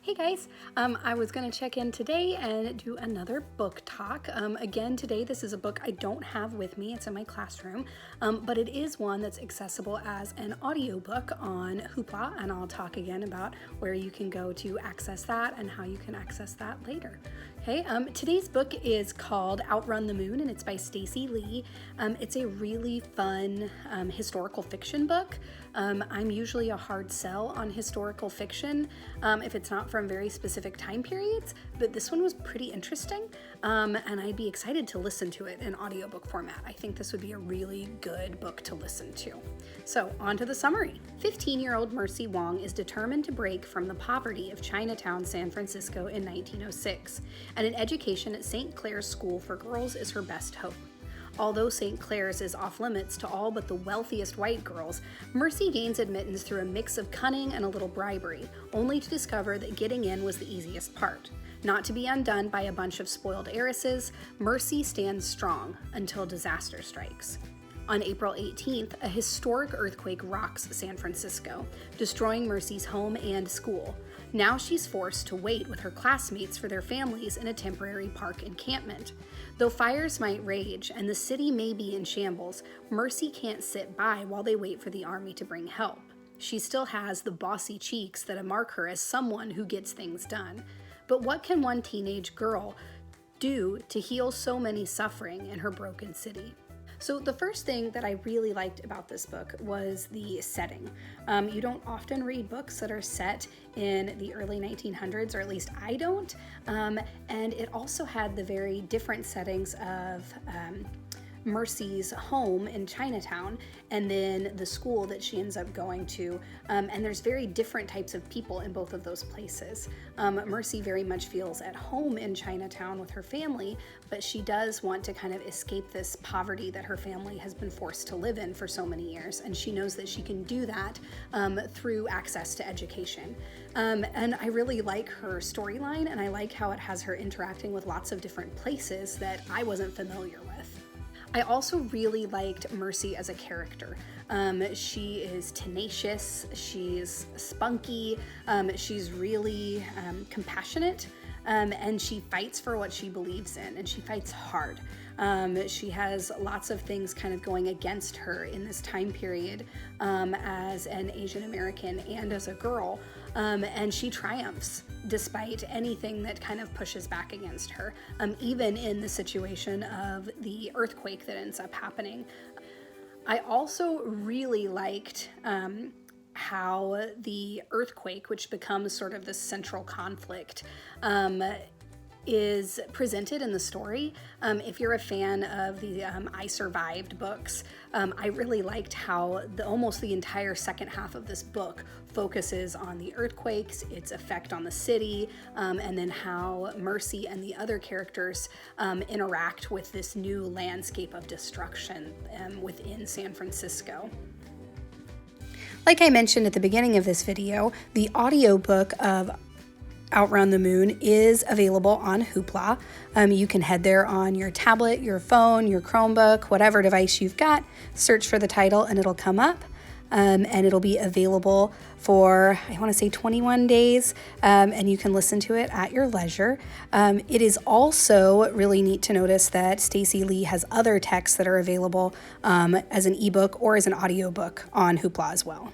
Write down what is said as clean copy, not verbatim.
Hey guys, I was going to check in today and do another book talk. Again, today this is a book I don't have with me. It's in my classroom, but it is one that's accessible as an audiobook on Hoopla, and I'll talk again about where you can go to access that and how you can access that later. Okay, today's book is called Outrun the Moon, and it's by Stacey Lee. It's a really fun historical fiction book. I'm usually a hard sell on historical fiction if it's not from very specific time periods, but this one was pretty interesting, and I'd be excited to listen to it in audiobook format. I think this would be a really good book to listen to. So, on to the summary. 15-year-old Mercy Wong is determined to break from the poverty of Chinatown, San Francisco in 1906, and an education at St. Clair's School for Girls is her best hope. Although St. Clair's is off limits to all but the wealthiest white girls, Mercy gains admittance through a mix of cunning and a little bribery, only to discover that getting in was the easiest part. Not to be undone by a bunch of spoiled heiresses, Mercy stands strong until disaster strikes. On April 18th, a historic earthquake rocks San Francisco, destroying Mercy's home and school. Now she's forced to wait with her classmates for their families in a temporary park encampment. Though fires might rage and the city may be in shambles, Mercy can't sit by while they wait for the army to bring help. She still has the bossy cheeks that mark her as someone who gets things done. But what can one teenage girl do to heal so many suffering in her broken city? So the first thing that I really liked about this book was the setting. You don't often read books that are set in the early 1900s, or at least I don't, and it also had the very different settings of Mercy's home in Chinatown and then the school that she ends up going to, and there's very different types of people in both of those places. Mercy very much feels at home in Chinatown with her family, but she does want to kind of escape this poverty that her family has been forced to live in for so many years, and she knows that she can do that through access to education. And I really like her storyline, and I like how it has her interacting with lots of different places that I wasn't familiar with. I also really liked Mercy as a character. She is tenacious, she's spunky, she's really compassionate, and she fights for what she believes in, and she fights hard. She has lots of things kind of going against her in this time period as an Asian American and as a girl, and she triumphs despite anything that kind of pushes back against her, even in the situation of the earthquake that ends up happening. I also really liked how the earthquake, which becomes sort of the central conflict, is presented in the story. If you're a fan of the I Survived books, I really liked how almost the entire second half of this book focuses on the earthquakes, its effect on the city, and then how Mercy and the other characters interact with this new landscape of destruction within San Francisco. Like I mentioned at the beginning of this video, the audiobook of Outrun the Moon is available on Hoopla. You can head there on your tablet, your phone, your Chromebook, whatever device you've got, search for the title and it'll come up. And it'll be available for, I want to say 21 days, and you can listen to it at your leisure. It is also really neat to notice that Stacey Lee has other texts that are available as an ebook or as an audiobook on Hoopla as well.